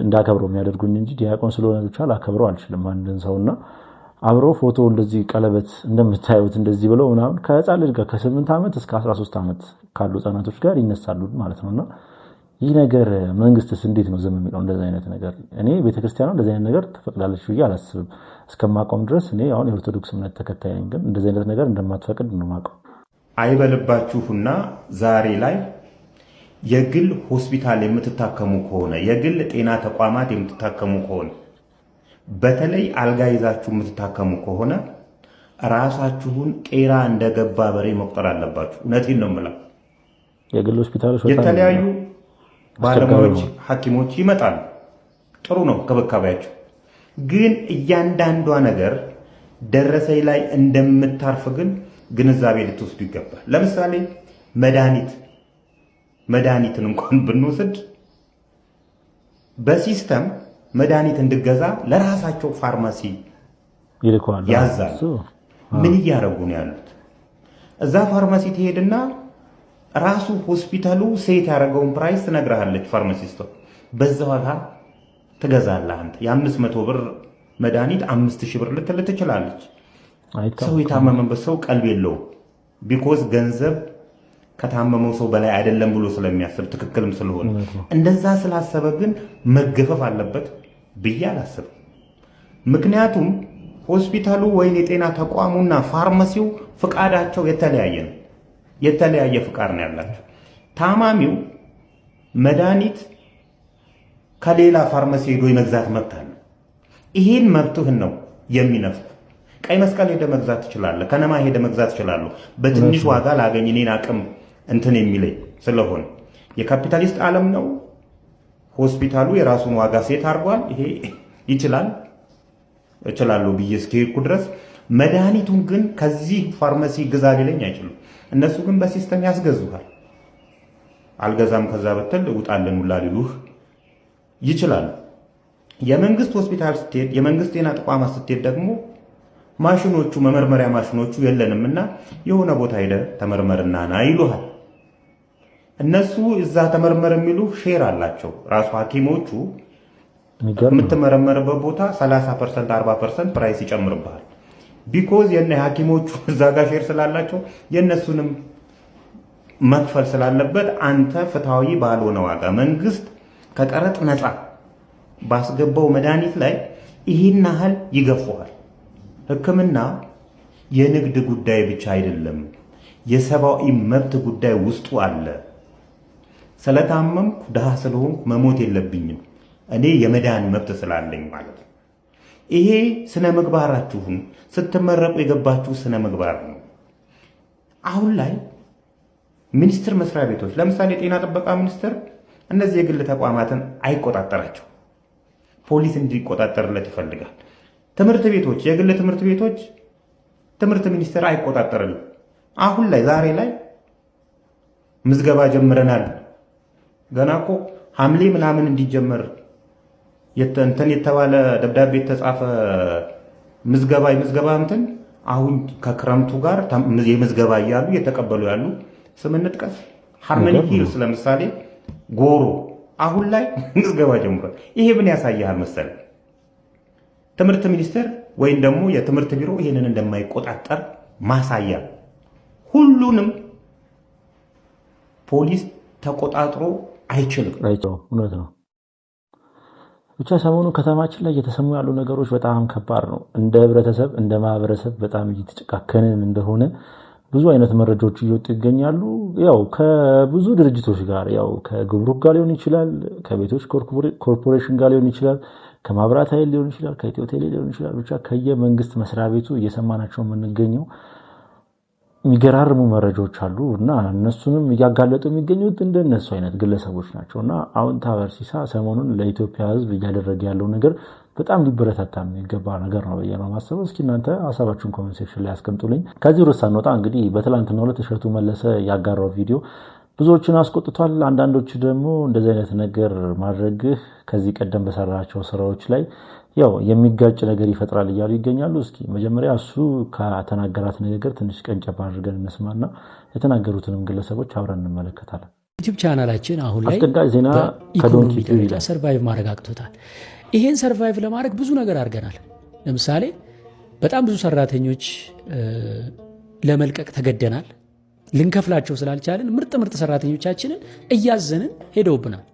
እንዳከብረው የሚያደርጉኝ እንጂ ዲያቆን ስለሆነ ብቻ ላከብረው አልችልም አንድን ሰውና አብሮ ፎቶ እንደዚህ ቀለበት እንደምታዩት እንደዚህ ብለው ምናምን ከህፃን ልጅ ጋር ከ8 ዓመት እስከ 13 ዓመት ካሉ ህፃናቶች ጋር ይነሳሉ ማለት ነውና ይህ ነገር መንግስትስ እንዴት ነው ዝም የሚለው? እንደዚህ አይነት ነገር እኔ ቤተክርስቲያኗ እንደዚህ አይነት ነገር ተፈቅዳለች ብዬ አላስብም። እስከማቆም ድረስ እኔ አሁን የኦርቶዶክስ እምነት ተከታይ ነኝ፣ ግን እንደዚህ አይነት ነገር እንደማትፈቅድ ነው የማውቀው። አይበልባችሁና ዛሬ ላይ የግል ሆስፒታል የምትታከሙ ከሆነ የግል ጤና ተቋማት የምትታከሙ ከሆነ በተለይ አልጋ ይዛችሁ የምትታከሙ ከሆነ ራሳችሁን ቄራ እንደገባ በሬ መቁጠር አለባችሁ። እውነቴን ነው የምለው። የግል ሆስፒታሎች በጣም የተለያዩ ባለሙያዎች ሐኪሞች ይመጣሉ። ጥሩ ነው ክብካቤያቸው። ግን እያንዳንዷ ነገር ደረሰኝ ላይ እንደምታርፍ ግን ግንዛቤ ልትወስዱ ይገባል። ለምሳሌ መድኃኒትን እንኳን ብንወስድ በሲስተም መድኃኒት እንድገዛ ለራሳቸው ፋርማሲ ይልኳል ያዛል። ምን እያደረጉ ነው ያሉት? እዛ ፋርማሲ ትሄድና ራሱ ሆስፒታሉ ሴት ያደረገውን ፕራይስ ትነግርሃለች ፋርማሲስቷ። በዛ ዋጋ ትገዛለህ አንተ። የ500 ብር መድኃኒት 5000 ብር ልትል ትችላለች። ሰው የታመመበት ሰው ቀልብ የለውም። ቢኮዝ ገንዘብ ከታመመው ሰው በላይ አይደለም ብሎ ስለሚያስብ ትክክልም ስለሆነ እንደዛ ስላሰበ ግን መገፈፍ አለበት ብዬ አላስብም። ምክንያቱም ሆስፒታሉ ወይም የጤና ተቋሙና ፋርማሲው ፍቃዳቸው የተለያየ ነው። የተለያየ ፍቃድ ነው ያላቸው። ታማሚው መድኃኒት ከሌላ ፋርማሲ ሄዶ የመግዛት መብት አለ። ይሄን መብትህን ነው የሚነፍቅ። ቀይ መስቀል ሄደ መግዛት ትችላለህ። ከነማ ሄደ መግዛት ትችላለህ። በትንሽ ዋጋ ላገኝ እኔን አቅም እንትን የሚለኝ ስለሆነ የካፒታሊስት ዓለም ነው። ሆስፒታሉ የራሱን ዋጋ ሴት አድርጓል። ይሄ እችላለሁ ብዬ እስከሄድኩ ድረስ መድኃኒቱን ግን ከዚህ ፋርማሲ ግዛ ሊለኝ አይችሉም። እነሱ ግን በሲስተም ያስገዙሃል። አልገዛም ከዛ በተል ውጣለን ሁላ ሊሉህ ይችላሉ። የመንግስት ሆስፒታል ስትሄድ፣ የመንግስት ጤና ተቋማት ስትሄድ ደግሞ ማሽኖቹ መመርመሪያ ማሽኖቹ የለንምና የሆነ ቦታ ሄደ ተመርመርና ና ይሉሃል። እነሱ እዛ ተመርመር የሚሉ ሼር አላቸው። ራሱ ሐኪሞቹ የምትመረመርበት ቦታ 30% 40% ፕራይስ ይጨምርብሃል። ቢኮዝ የነ ሐኪሞቹ እዛ ጋር ሼር ስላላቸው የነሱንም መክፈል ስላለበት አንተ ፍትሃዊ ባልሆነ ዋጋ መንግስት ከቀረጥ ነፃ ባስገባው መድኃኒት ላይ ይህን ያህል ይገፉሃል። ሕክምና የንግድ ጉዳይ ብቻ አይደለም፣ የሰብአዊ መብት ጉዳይ ውስጡ አለ። ስለታመምኩ ድሃ ስለሆንኩ መሞት የለብኝም እኔ የመዳን መብት ስላለኝ ማለት ነው። ይሄ ስነ ምግባራችሁን ስትመረቁ የገባችሁ ስነ ምግባር ነው። አሁን ላይ ሚኒስቴር መስሪያ ቤቶች ለምሳሌ የጤና ጥበቃ ሚኒስቴር እነዚህ የግል ተቋማትን አይቆጣጠራቸው፣ ፖሊስ እንዲቆጣጠርለት ይፈልጋል። ትምህርት ቤቶች፣ የግል ትምህርት ቤቶች ትምህርት ሚኒስቴር አይቆጣጠርልም። አሁን ላይ ዛሬ ላይ ምዝገባ ጀምረናል። ገና እኮ ሐምሌ ምናምን እንዲጀመር እንትን የተባለ ደብዳቤ የተጻፈ ምዝገባ እንትን አሁን ከክረምቱ ጋር የምዝገባ እያሉ እየተቀበሉ ያሉ ስም እንጥቀስ። ሃርመኒ ሂልስ ለምሳሌ ጎሮ አሁን ላይ ምዝገባ ጀምሯል። ይሄ ምን ያሳያል መሰለ? ትምህርት ሚኒስቴር ወይም ደግሞ የትምህርት ቢሮ ይሄንን እንደማይቆጣጠር ማሳያ። ሁሉንም ፖሊስ ተቆጣጥሮ አይችልም። እውነት ነው። ብቻ ሰሞኑ ከተማችን ላይ እየተሰሙ ያሉ ነገሮች በጣም ከባድ ነው። እንደ ህብረተሰብ እንደ ማህበረሰብ በጣም እየተጨካከንን እንደሆነ ብዙ አይነት መረጃዎች እየወጡ ይገኛሉ። ያው ከብዙ ድርጅቶች ጋር ያው ከግብሩክ ጋር ሊሆን ይችላል፣ ከቤቶች ኮርፖሬሽን ጋር ሊሆን ይችላል፣ ከማብራት ኃይል ሊሆን ይችላል፣ ከኢትዮ ቴሌ ሊሆን ይችላል። ብቻ ከየመንግስት መስሪያ ቤቱ እየሰማናቸው የምንገኘው የሚገራርሙ መረጃዎች አሉ እና እነሱንም እያጋለጡ የሚገኙት እንደነሱ አይነት ግለሰቦች ናቸው እና አሁን ታበርሲሳ ሰሞኑን ለኢትዮጵያ ህዝብ እያደረገ ያለው ነገር በጣም ሊበረታታ የሚገባ ነገር ነው ብዬ ነው የማስበው። እስኪ እናንተ ሀሳባችሁን ኮሜንት ሴክሽን ላይ አስቀምጡልኝ። ከዚህ ርዕስ ሳንወጣ እንግዲህ በትላንትናው ዕለት እሸቱ መለሰ ያጋራው ቪዲዮ ብዙዎችን አስቆጥቷል። አንዳንዶች ደግሞ እንደዚህ አይነት ነገር ማድረግህ ከዚህ ቀደም በሰራቸው ስራዎች ላይ ያው የሚጋጭ ነገር ይፈጥራል እያሉ ይገኛሉ። እስኪ መጀመሪያ እሱ ከተናገራት ነገር ትንሽ ቀንጨባ አድርገን እንስማና የተናገሩትንም ግለሰቦች አብረን እንመለከታለን። ዩቲዩብ ቻናላችን አሁን ላይ አስቀዳጅ ዜና ከዶንኪ ቲቪ ሰርቫይቭ ማድረግ አቅቶታል። ይሄን ሰርቫይቭ ለማድረግ ብዙ ነገር አድርገናል። ለምሳሌ በጣም ብዙ ሰራተኞች ለመልቀቅ ተገደናል። ልንከፍላቸው ስላልቻለን ምርጥ ሰራተኞቻችንን እያዘንን ሄደውብናል።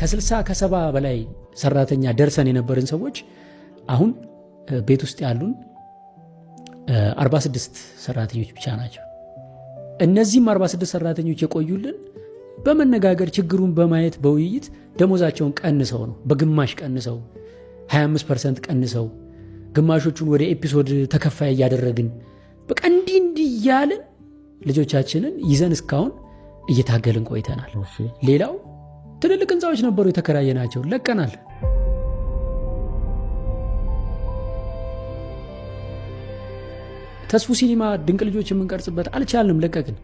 ከ60 ከ70 በላይ ሰራተኛ ደርሰን የነበርን ሰዎች አሁን ቤት ውስጥ ያሉን 46 ሰራተኞች ብቻ ናቸው። እነዚህም 46 ሰራተኞች የቆዩልን በመነጋገር ችግሩን በማየት በውይይት ደሞዛቸውን ቀንሰው ነው። በግማሽ ቀንሰው 25% ቀንሰው ግማሾቹን ወደ ኤፒሶድ ተከፋይ እያደረግን በቃ እንዲህ እያልን ልጆቻችንን ይዘን እስካሁን እየታገልን ቆይተናል። ሌላው ትልልቅ ህንፃዎች ነበሩ የተከራየናቸው ለቀናል። ተስፉ ሲኒማ ድንቅ ልጆች የምንቀርጽበት አልቻልንም፣ ለቀቅን።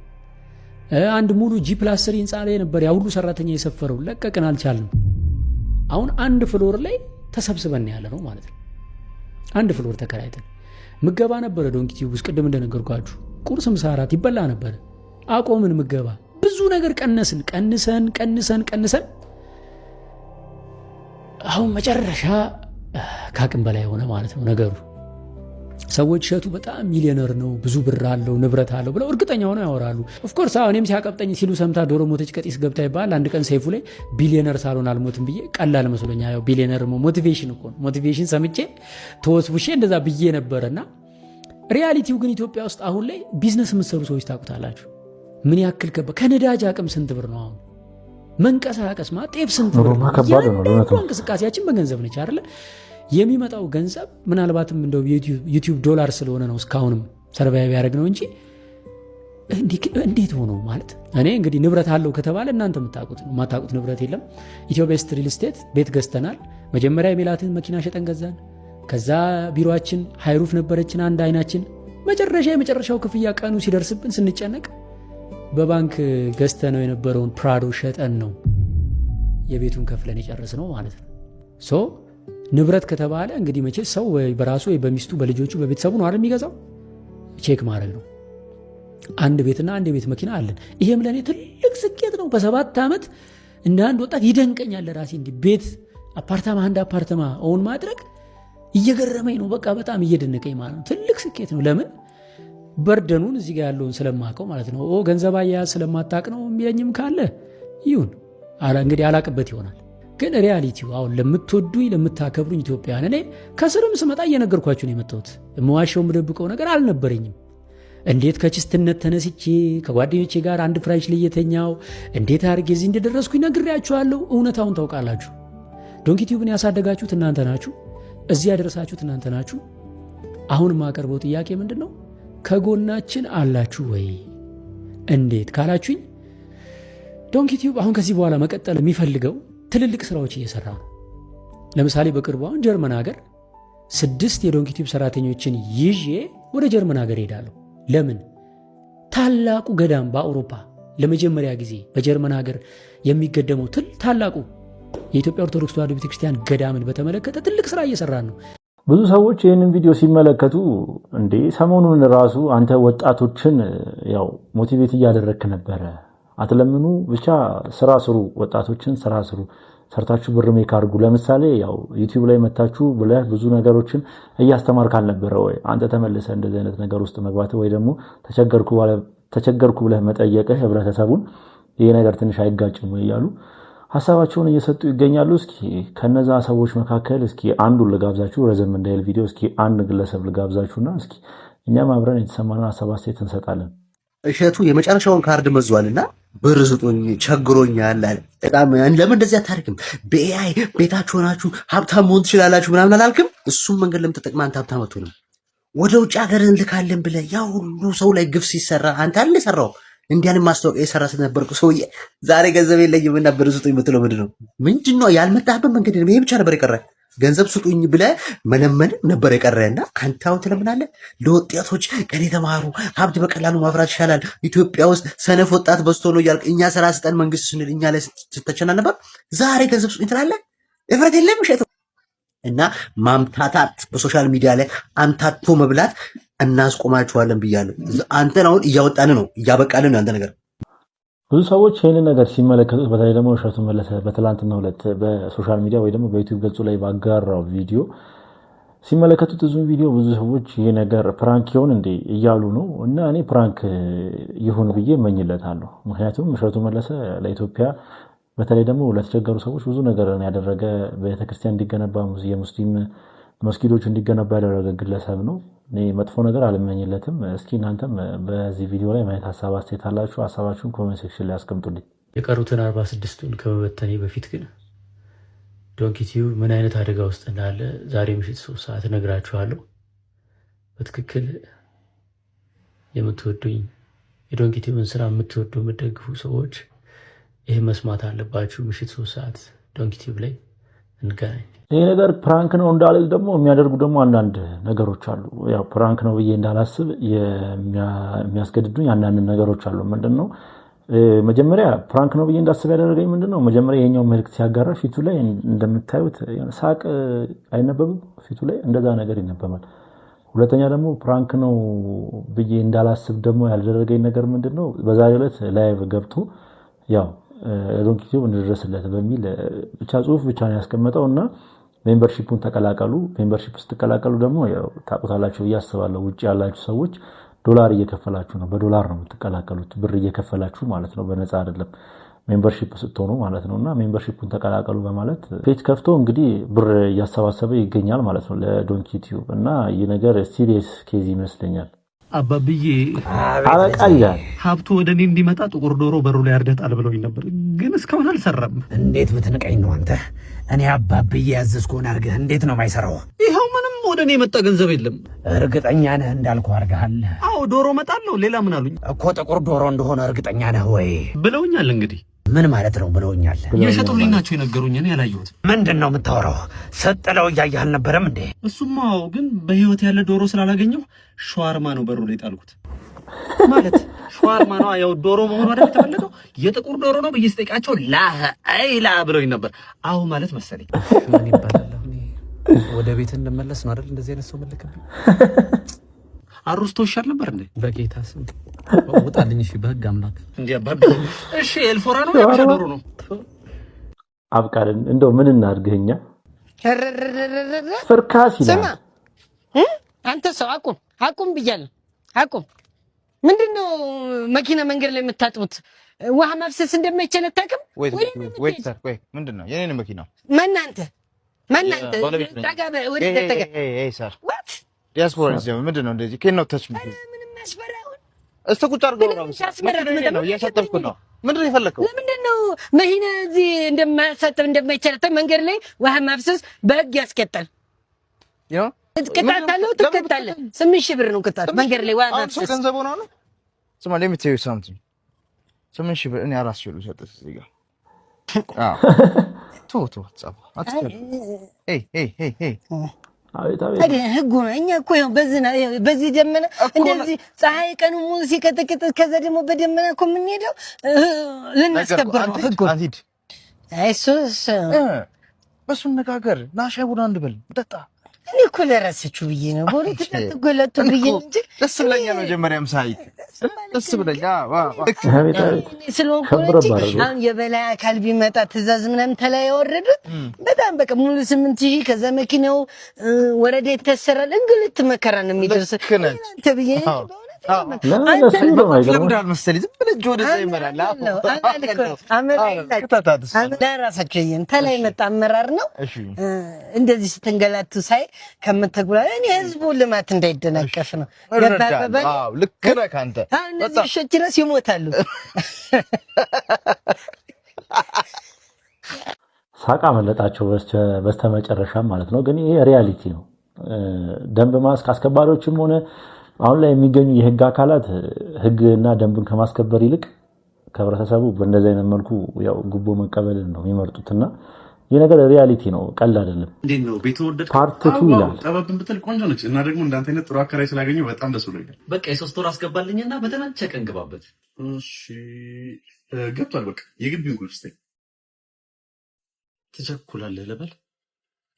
አንድ ሙሉ G+3 ህንፃ ላይ ነበር ያ ሁሉ ሰራተኛ የሰፈረው፣ ለቀቅን፣ አልቻልንም። አሁን አንድ ፍሎር ላይ ተሰብስበን ያለ ነው ማለት ነው። አንድ ፍሎር ተከራይተን ምገባ ነበረ ዶንኪ ቲዩብ ውስጥ ቅድም እንደነገርኳችሁ ቁርስ፣ ምሳ፣ እራት ይበላ ነበረ። አቆምን ምገባ። ብዙ ነገር ቀንሰን አሁን መጨረሻ ካቅም በላይ ሆነ ማለት ነው ነገሩ። ሰዎች እሸቱ በጣም ሚሊዮነር ነው፣ ብዙ ብር አለው፣ ንብረት አለው ብለው እርግጠኛ ሆነው ያወራሉ። ኦፍኮርስ እኔም ሲያቀብጠኝ ሲሉ ሰምታ ዶሮ ሞተች ቀጢስ ገብታ ይባል። አንድ ቀን ሰይፉ ላይ ቢሊዮነር ሳልሆን አልሞትም ብዬ ቀላል መስሎኛ። ያው ቢሊዮነር ሞቲቬሽን እኮ ነው። ሞቲቬሽን ሰምቼ ተወስቡሼ እንደዛ ብዬ ነበረና ሪያሊቲው ግን ኢትዮጵያ ውስጥ አሁን ላይ ቢዝነስ የምትሰሩ ሰዎች ታውቁታላችሁ ምን ያክል ከነዳጅ አቅም ስንት ብር ነው አሁን መንቀሳቀስ ጤፍ ስንት ብር ነው? እንቅስቃሴያችን በገንዘብ ነች አይደለ? የሚመጣው ገንዘብ ምናልባትም እንደው ዩቲዩብ ዶላር ስለሆነ ነው እስካሁንም ሰርቫይቭ ያደረግ ነው እንጂ እንዴት ሆኖ ማለት እኔ እንግዲህ ንብረት አለው ከተባለ እናንተ የምታውቁት ነው። የማታውቁት ንብረት የለም። ኢትዮቤስት ሪል ስቴት ቤት ገዝተናል። መጀመሪያ የሜላትን መኪና ሸጠን ገዛን። ከዛ ቢሮአችን ሃይሩፍ ነበረችን አንድ አይናችን። የመጨረሻው ክፍያ ቀኑ ሲደርስብን ስንጨነቅ በባንክ ገዝተነው የነበረውን ፕራዶ ሸጠን ነው የቤቱን ከፍለን የጨረስነው ማለት ነው። ሶ ንብረት ከተባለ እንግዲህ መቼ ሰው በራሱ ወይ በሚስቱ በልጆቹ በቤተሰቡ ነው አይደል የሚገዛው? ቼክ ማድረግ ነው። አንድ ቤትና አንድ የቤት መኪና አለን። ይሄም ለኔ ትልቅ ስኬት ነው። በ7 ዓመት እንደ አንድ ወጣት ይደንቀኛል ለራሴ እንዲህ ቤት አንድ አፓርታማ ኦን ማድረግ እየገረመኝ ነው። በቃ በጣም እየደነቀኝ ማለት ነው። ትልቅ ስኬት ነው። ለምን በርደኑን እዚህ ጋር ያለውን ስለማቀው ማለት ነው። ገንዘብ አያያዝ ስለማታቅ ነው የሚለኝም ካለ ይሁን እንግዲህ አላቅበት ይሆናል። ግን ሪያሊቲው አሁን ለምትወዱኝ ለምታከብሩኝ ኢትዮጵያውያን እኔ ከስርም ስመጣ እየነገርኳችሁ ነው የመጣሁት። የምዋሸው የምደብቀው ነገር አልነበረኝም። እንዴት ከችስትነት ተነስቼ ከጓደኞቼ ጋር አንድ ፍራሽ ላይ የተኛው እንዴት አድርጌ እዚህ እንደደረስኩኝ ነግሬያችኋለሁ። እውነታውን ታውቃላችሁ። ዶንኪ ቲዩብን ያሳደጋችሁት እናንተ ናችሁ። እዚህ ያደረሳችሁት እናንተ ናችሁ። አሁን የማቀርበው ጥያቄ ምንድን ነው? ከጎናችን አላችሁ ወይ? እንዴት ካላችሁኝ ዶንኪ ቲዩብ አሁን ከዚህ በኋላ መቀጠል የሚፈልገው ትልልቅ ስራዎች እየሰራ ነው። ለምሳሌ በቅርቡ አሁን ጀርመን ሀገር 6 የዶንኪ ቲዩብ ሰራተኞችን ይዤ ወደ ጀርመን ሀገር ሄዳለሁ። ለምን? ታላቁ ገዳም በአውሮፓ ለመጀመሪያ ጊዜ በጀርመን ሀገር የሚገደመው ታላቁ የኢትዮጵያ ኦርቶዶክስ ተዋሕዶ ቤተክርስቲያን ገዳምን በተመለከተ ትልቅ ስራ እየሰራን ነው። ብዙ ሰዎች ይህንን ቪዲዮ ሲመለከቱ እንዴ ሰሞኑን ራሱ አንተ ወጣቶችን ያው ሞቲቬት እያደረግክ ነበረ፣ አትለምኑ ብቻ ስራ ስሩ፣ ወጣቶችን ስራ ስሩ፣ ሰርታችሁ ብር ሜክ አድርጉ። ለምሳሌ ያው ዩቲዩብ ላይ መታችሁ ብለህ ብዙ ነገሮችን እያስተማርክ አልነበረ ወይ? አንተ ተመልሰህ እንደዚህ አይነት ነገር ውስጥ መግባት ወይ ደግሞ ተቸገርኩ ብለህ መጠየቅህ ህብረተሰቡን ይሄ ነገር ትንሽ አይጋጭም ወይ እያሉ ሐሳባቸውን እየሰጡ ይገኛሉ። እስኪ ከነዛ ሰዎች መካከል እስኪ አንዱን ልጋብዛችሁ፣ ረዘም እንዳይል ቪዲዮ። እስኪ አንድ ግለሰብ ልጋብዛችሁና እስኪ እኛም አብረን የተሰማንን ሐሳብ አስተያየት እንሰጣለን። እሸቱ የመጨረሻውን ካርድ መዟልና ብር ስጡኝ ቸግሮኛል አለ። በጣም ለምን እንደዚህ አታርክም? በኤአይ ቤታችሁ ሆናችሁ ሀብታም መሆን ትችላላችሁ ምናምን አላልክም? እሱም መንገድ ለምን ተጠቅመህ አንተ ሀብታም አትሆንም? ወደ ውጭ ሀገር እንልካለን ብለህ ያ ሁሉ ሰው ላይ ግፍ ሲሰራ አንተ አለ የሰራው እንዲያንም ማስታወቂያ የሰራ ስለነበርኩ ሰውዬ ዛሬ ገንዘብ የለኝም እና ብር ስጡኝ የምትለው ምንድን ነው? ያልመጣህበት መንገድ ነው። ይሄ ብቻ ነበር የቀረ። ገንዘብ ስጡኝ ብለህ መለመን ነበር የቀረና አንተ አሁን ትለምናለህ። ለወጣቶች ቀን የተማሩ ሀብት በቀላሉ ማፍራት ይሻላል፣ ኢትዮጵያ ውስጥ ሰነፍ ወጣት በዝቶ ነው እያልክ እኛ ስራ ስጠን መንግስት ስንል እኛ ላይ ስተቸና ነበር። ዛሬ ገንዘብ ስጡኝ ትላለህ። እፍረት የለም እሸቱ። እና ማምታታት በሶሻል ሚዲያ ላይ አምታቶ መብላት እናስቆማችኋለን ብያለሁ። አንተን አሁን እያወጣን ነው እያበቃልን ነው አንተ ነገር። ብዙ ሰዎች ይህንን ነገር ሲመለከቱት በተለይ ደግሞ እሸቱ መለሰ በትላንትናው ዕለት በሶሻል ሚዲያ ወይ ደግሞ በዩቲዩብ ገጹ ላይ ባጋራው ቪዲዮ ሲመለከቱት እዙን ቪዲዮ ብዙ ሰዎች ይህ ነገር ፕራንክ ይሆን እንዴ እያሉ ነው። እና እኔ ፕራንክ ይሁን ብዬ እመኝለታለሁ። ምክንያቱም እሸቱ መለሰ ለኢትዮጵያ በተለይ ደግሞ ለተቸገሩ ሰዎች ብዙ ነገር ያደረገ ቤተክርስቲያን እንዲገነባ የሙስሊም መስጊዶች እንዲገነባ ያደረገ ግለሰብ ነው። እኔ መጥፎ ነገር አልመኝለትም። እስኪ እናንተም በዚህ ቪዲዮ ላይ ማየት ሐሳብ አስተያየት አላችሁ? ሐሳባችሁን ኮሜንት ሴክሽን ላይ አስቀምጡልኝ። የቀሩትን 46ቱን ከመበተኔ በፊት ግን ዶንኪ ቲዩብ ምን አይነት አደጋ ውስጥ እንዳለ ዛሬ ምሽት 3 ሰዓት እነግራችኋለሁ። በትክክል የምትወዱኝ የዶንኪቲውን ስራ የምትወዱ የምትደግፉ ሰዎች ይህ መስማት አለባችሁ። ምሽት 3 ሰዓት ዶንኪቲቭ ላይ እንገናኝ። ይሄ ነገር ፕራንክ ነው እንዳልል ደግሞ የሚያደርጉ ደግሞ አንዳንድ ነገሮች አሉ። ያው ፕራንክ ነው ብዬ እንዳላስብ የሚያስገድዱኝ አንዳንድ ነገሮች አሉ። ምንድነው መጀመሪያ ፕራንክ ነው ብዬ እንዳስብ ያደረገኝ ምንድነው መጀመሪያ የኛው መልእክት ሲያጋራ ፊቱ ላይ እንደምታዩት ሳቅ አይነበብም፣ ፊቱ ላይ እንደዛ ነገር ይነበባል። ሁለተኛ ደግሞ ፕራንክ ነው ብዬ እንዳላስብ ደግሞ ያልደረገኝ ነገር ምንድነው በዛሬው ዕለት ላይቭ ገብቶ ያው ዶንኪቲቭ እንድረስለት በሚል ብቻ ጽሁፍ ብቻ ነው ያስቀመጠውና ሜምበርሺፑን ተቀላቀሉ። ሜምበርሺፕ ስትቀላቀሉ ደግሞ ያው ታውቁታላችሁ ብዬ አስባለሁ። ውጪ ያላችሁ ሰዎች ዶላር እየከፈላችሁ ነው፣ በዶላር ነው የምትቀላቀሉት፣ ብር እየከፈላችሁ ማለት ነው፣ በነፃ አይደለም ሜምበርሺፕ ስትሆኑ ማለት ነውና ሜምበርሺፑን ተቀላቀሉ በማለት ፔጅ ከፍቶ እንግዲህ ብር እያሰባሰበ ይገኛል ማለት ነው ለዶንኪቲቭ እና ይህ ነገር ሲሪየስ ኬዝ ይመስለኛል። አባብዬ አበቃያል ሀብቱ ወደ እኔ እንዲመጣ ጥቁር ዶሮ በሩ ላይ አርደጣል ብለውኝ ነበር፣ ግን እስካሁን አልሰራም። እንዴት ብትንቀኝ ነው አንተ? እኔ አባብዬ ያዘዝኩህን አድርገህ እንዴት ነው የማይሰራው? ይኸው ምንም ወደ እኔ የመጣ ገንዘብ የለም። እርግጠኛ ነህ እንዳልኩህ አድርገሃል? አዎ ዶሮ እመጣለሁ። ሌላ ምን አሉኝ? እኮ ጥቁር ዶሮ እንደሆነ እርግጠኛ ነህ ወይ ብለውኛል። እንግዲህ ምን ማለት ነው ብለውኛል? እየሸጡልኝ ናቸው የነገሩኝ፣ እኔ ያላየሁት። ምንድን ነው የምታወራው? ሰጥለው እያየህ አልነበረም እንዴ? እሱማ ግን በህይወት ያለ ዶሮ ስላላገኘሁ ሸዋርማ ነው በሩ ላይ ጣልኩት። ማለት ሸዋርማ ነው ያው ዶሮ መሆኑ አይደል የተፈለገው? የጥቁር ዶሮ ነው ብዬ ስጠይቃቸው ላ ብለውኝ ነበር። አዎ ማለት መሰለኝ። ምን ይባላል? ወደ ቤት እንመለስ ነው አይደል? እንደዚህ አይነት ሰው መለከብኝ። አሩስቶ ይሻል ነበር እንዴ? በጌታ ስም ወጣልኝ። እሺ በህግ አምላክ እንዴ አባቢ። እሺ ኤልፎራ ነው ያብሻ ዶሮ ነው። አብቃልን። እንደው ምን እናድርግኛ? ፍርካስ ይላል። ስማ አንተ ሰው አቁም ብያለሁ። አቁም። ምንድነው መኪና መንገድ ላይ የምታጥቡት? ውሃ ማፍሰስ እንደማይቻል አታውቅም? ወይ ሰር ወይ ምንድነው የኔን መኪና ማናንተ ታጋበ ወደ ተተጋ ሰር ዲያስፖራ ነው ምንድነው እንደዚህ ከነው ተች ምንም ያስፈራው ቁጭ አድርገው ነው እያሳጠብኩ ነው። ምንድነው የፈለከው? ለምንድነው መኪና እዚህ እንደማይቻል መንገድ ላይ ውሃ ማፍሰስ በህግ ያስቀጣል። ቅጣት አለው። ትቀጣለህ። 8,000 ብር ነው ቅጣት መንገድ ላይ ውሃ ማፍሰስ። ገንዘብ ሆነ ነው። ስማ let me tell you something 8,000 ብር እኔ አራስ ሸሉ ሰጥተህ እዚህ ጋር ቶቶ ጻፍ አትከል ህጉ ነው። እኛ እኮ ያው በዚህ ደመና እንደዚህ ፀሐይ ቀኑ ሙሉ ሲቀጠቅጥ ከዛ ደግሞ በደመና እኮ የምንሄደው ልናስከብር ነው ህጉ። አይሱስ በሱ ነጋገር ና ሻይ ቡና እንበል እንጠጣ። እኔ እኮ ለራሳችሁ ብዬ ነው በሁለት ተጎለጡ ብዬ እንጂ ደስ ብለኛል። መጀመሪያም ሳይ ደስ ብለኛ ስለሆንኩ አሁን የበላይ አካል ቢመጣ ትእዛዝ ምናምን ተላይ ያወረዱት በጣም በቃ ሙሉ 8,000 ከዛ መኪናው ወረዳ ይተሰራል። እንግልት መከራ ነው የሚደርስ ተብዬ ለምዳል መሰለኝ ዝም ብለህ ወደ እዛ ይመራል። ለራሳቸው ተላይ መጣ አመራር ነው እንደዚህ ስትንገላቱ ሳይ ከምትጉላ እኔ ህዝቡ ልማት እንዳይደናቀፍ ነው። አዎ ልክ ነህ አንተ። እነዚህ ሸች ድረስ ይሞታሉ። ሳቃ መለጣቸው በስተመጨረሻ ማለት ነው። ግን ይሄ ሪያሊቲ ነው። ደንብ አስከባሪዎችም ሆነ አሁን ላይ የሚገኙ የህግ አካላት ህግና ደንብን ከማስከበር ይልቅ ከህብረተሰቡ በእንደዚህ አይነት መልኩ ያው ጉቦ መቀበልን ነው የሚመርጡትና ይሄ ነገር ሪያሊቲ ነው፣ ቀልድ አይደለም። እንዴት ነው ቤት ወደድክ? ፓርት 2 ይላል። ጠበብን ብትል ቆንጆ ነች እና ደግሞ እንዳንተ አይነት ጥሩ አከራይ ስላገኘሁ በጣም ደስ ብሎኛል። በቃ የ3 ወር አስገባልኝና በተመቸ ቀን ግባበት። እሺ ገብቷል። በቃ የግቢውን ቁልፍ ስጠኝ። ትቸኩላለህ ልበል?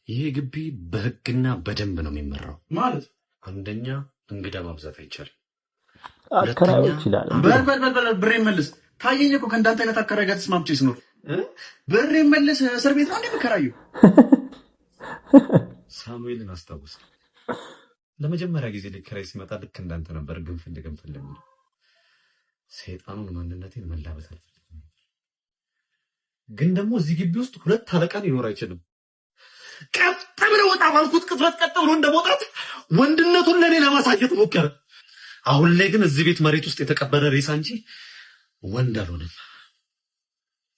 ይሄ ግቢ በህግና በደንብ ነው የሚመራው። ማለት አንደኛ እንግዳ ማብዛት አይቻልም። አከራዮች ይላል። ብሬ መልስ። ታየኝ እኮ ከእንዳንተ አይነት አከራይ ጋር ተስማምቼ ስኖር ብሬ መልስ። እስር ቤት ነው እንደምከራየው። ሳሙኤልን አስታውስ። ለመጀመሪያ ጊዜ ሊከራይ ሲመጣ ልክ እንዳንተ ነበር ግንፍል የሚለው። ሰይጣኑን ማንነቴን መላበስ አልፈልግም። ግን ደግሞ እዚህ ግቢ ውስጥ 2 አለቃ ሊኖር አይችልም። ቀጥ ብሎ ወጣ ባልኩት ቅጽበት ቀጥ ብሎ እንደመውጣት ወንድነቱን ለኔ ለማሳየት ሞከረ። አሁን ላይ ግን እዚህ ቤት መሬት ውስጥ የተቀበረ ሬሳ እንጂ ወንድ አልሆነም።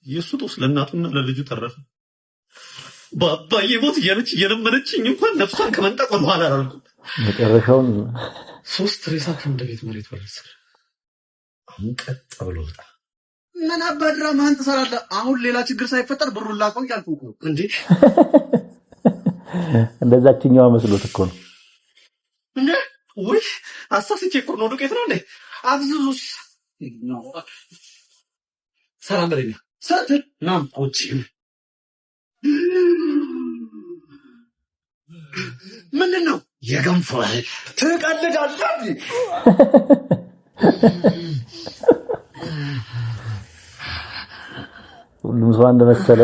የሱ ጦስ ለእናቱና ለልጁ ተረፈ። በአባዬ ሞት እያለች እየለመነችኝ እንኳን ነፍሷን ከመንጠቅ ወደኋላ አላልኩም። መጨረሻውን 3 ሬሳ ከአንድ ቤት መሬት ወረሰ። አሁን ቀጥ ብሎ ወጣ። ምን አባድራ ማን ተሰራለ? አሁን ሌላ ችግር ሳይፈጠር ብሩን ላቀው ያልኩህ እኮ እንዴ። እንደዛችኛው መስሎት እኮ ነው እንዴ። ወይ አሳስቼ እኮ ነው። ዱቄት ነው እንዴ? አብዙስ ነው ሰላም በለኝ። ሰጥር ናም ቁጭ ምንድነው? የገንፎ እህል ትቀልዳለህ? ሁሉም ሰው አንድ መሰለ።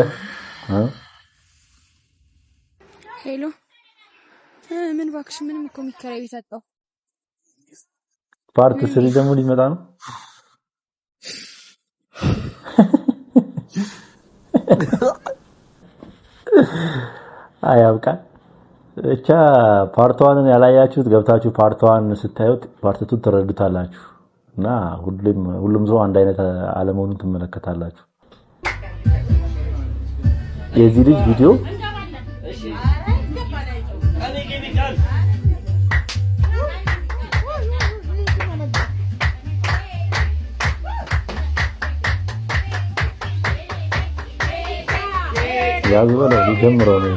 ሄሎ ምን እባክሽ፣ ምንም እኮ የሚከራይ ቤት አጣሁ። ፓርት ስሪ ደግሞ ሊመጣ ነው። አያውቃ እቻ ፓርቷን ያላያችሁት ገብታችሁ ፓርቷን ስታዩት ፓርቱ ትረዱታላችሁ እና ሁሉም ሰው አንድ አይነት አለመሆኑን ትመለከታላችሁ። የዚህ ልጅ ቪዲዮ ያዝበለ ሊጀምረው ነው።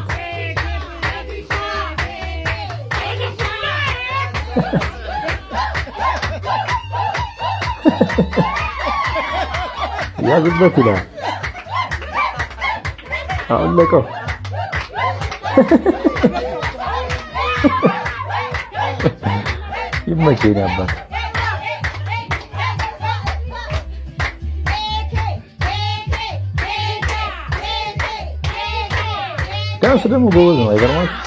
ያዝበት ይላል። አለቀው። ይመቸኝ ነበር። ዳንስ ደግሞ ጎበዝ ነው። አይገርማችሁ?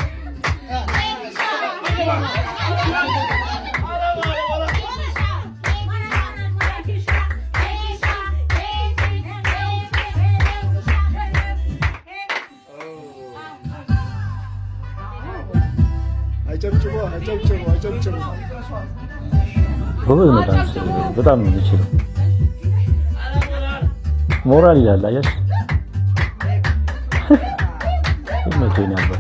ጎበዝ ነው። ዳንስ በጣም ነው የሚችለው። ሞራል ይላል። አያችሁ? ይመቸኝ ነበር።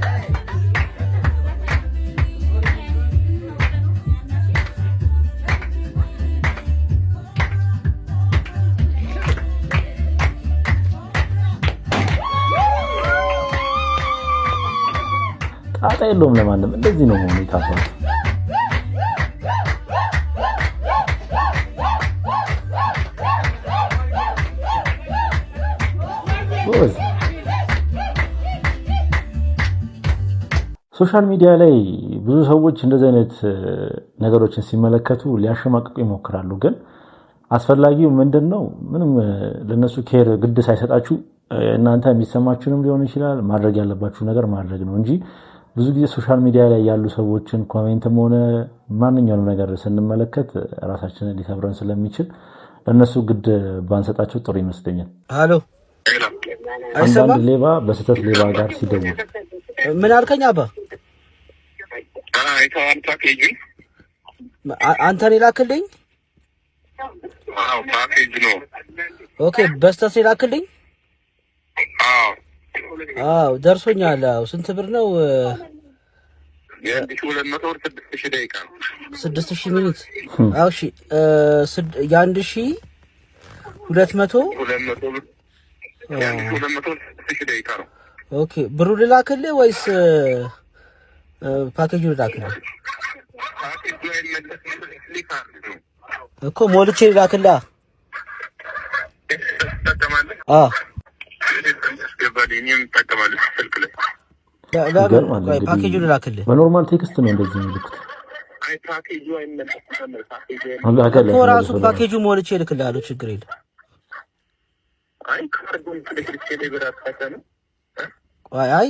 ጣጣ የለውም ለማንም። እንደዚህ ነው መሆኑ ይታፋል። ሶሻል ሚዲያ ላይ ብዙ ሰዎች እንደዚህ አይነት ነገሮችን ሲመለከቱ ሊያሸማቅቁ ይሞክራሉ። ግን አስፈላጊው ምንድነው? ምንም ለነሱ ኬር ግድ ሳይሰጣችሁ እናንተ የሚሰማችሁንም ሊሆን ይችላል ማድረግ ያለባችሁ ነገር ማድረግ ነው እንጂ ብዙ ጊዜ ሶሻል ሚዲያ ላይ ያሉ ሰዎችን ኮሜንትም ሆነ ማንኛውንም ነገር ስንመለከት ራሳችንን ሊሰብረን ስለሚችል ለነሱ ግድ ባንሰጣቸው ጥሩ ይመስለኛል። ሃሎ አንዳንድ ሌባ በስተት ሌባ ጋር ሲደውል ምን አልከኝ? አባ አንተን የላክልኝ? አዎ ፓኬጅ ነው። ኦኬ በስተት የላክልኝ? አዎ ደርሶኛል። አዎ ስንት ብር ነው? የ1200 ብር 6000 ደቂቃ ነው። 6000 ሚኒት። አዎ እሺ የ1200 600 ደቂቃ ነው። ኦኬ ብሩ ልላክልህ ወይስ ፓኬጁ ልላክልህ? ፓኬጁ አይመለስም እኮ ሞልቼ ልላክልህ። ፓኬጁ ልላክልህ። በኖርማል ቴክስት ነው እንደዚህ የሚልኩት። አይ ፓኬጁ አይመለስም። እኮ ራሱ ፓኬጁ ሞልቼ ልክልሃለሁ። ችግር የለም። አይ ካርዱን ትልክልኝ ነው። አይ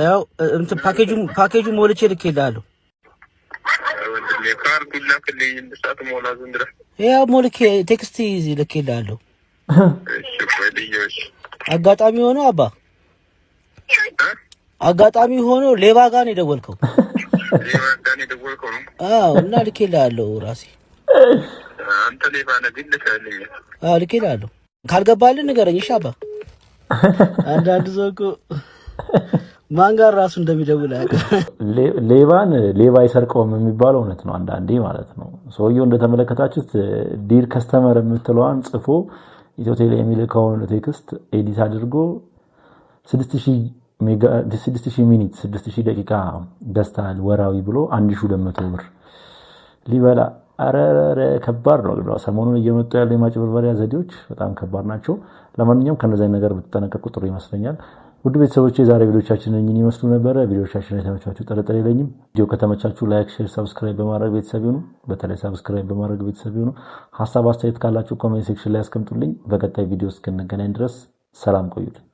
ያው እንትን ፓኬጁ ሞልቼ ልኬልሃለሁ። ካርዱ ልክልኝ እንድሳት ሞላ ዘንድራ ያው ሞልቼ ቴክስት ልኬልሃለሁ። እሺ ቆይልኝ። አጋጣሚ ሆኖ አባ አጋጣሚ ሆኖ ሌባ ጋር ነው የደወልከው። ሌባ ጋር ነው የደወልከው ነው? አዎ እና ልኬልሃለሁ ራሴ። አንተ ሌባ ነህ ግን ልከልኝ? አዎ ልኬልሃለሁ። ካልገባልህ ንገረኝ። እሺ አባ አንዳንድ ሰው እኮ ማን ጋር ራሱ እንደሚደውል ሌባን ሌባ አይሰርቀውም የሚባለው እውነት ነው አንዳንዴ ማለት ነው። ሰውየው እንደተመለከታችሁት ዲር ከስተመር የምትለዋን ጽፎ ኢትዮ ቴሌ የሚልከውን ቴክስት ኤዲት አድርጎ 6000 ሚኒት 6000 ደቂቃ ገዝተሃል ወራዊ ብሎ 1200 ብር ሊበላ። አረረ ከባድ ነው። ሰሞኑን እየመጡ ያሉ የማጭበርበሪያ ዘዴዎች በጣም ከባድ ናቸው። ለማንኛውም ከነዛ ነገር ብትጠነቀቁ ጥሩ ይመስለኛል። ውድ ቤተሰቦቼ ዛሬ ቪዲዮቻችን እኚህን ይመስሉ ነበር። ቪዲዮቻችን የተመቻችሁ ጥርጥር የለኝም። ቪዲዮ ከተመቻችሁ ላይክ፣ ሼር፣ ሰብስክራይብ በማድረግ ቤተሰብ ይሁኑ። በተለይ ሰብስክራይብ በማድረግ ቤተሰብ ይሁኑ። ሐሳብ አስተያየት ካላችሁ ኮሜንት ሴክሽን ላይ አስቀምጡልኝ። በቀጣይ ቪዲዮ እስክንገናኝ ድረስ ሰላም ቆዩልኝ።